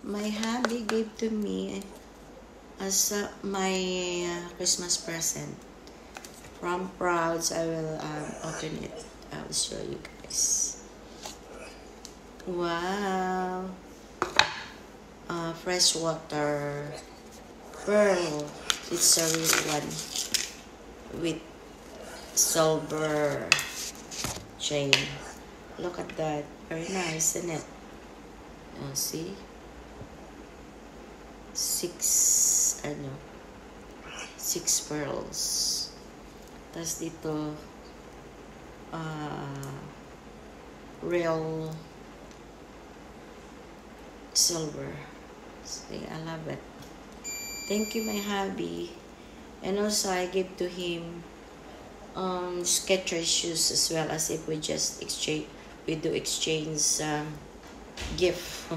my hubby gave to me as my Christmas present from Prouds. I will open it. I will show you guys. Wow. Freshwater pearl. It's a real one with silver chain. Look at that. Very nice, isn't it? See? 6 pearls. Tapos dito real silver. See, I love it. Thank you, my hubby. And also I give to him Skechers shoes as well, as if we do exchange gift.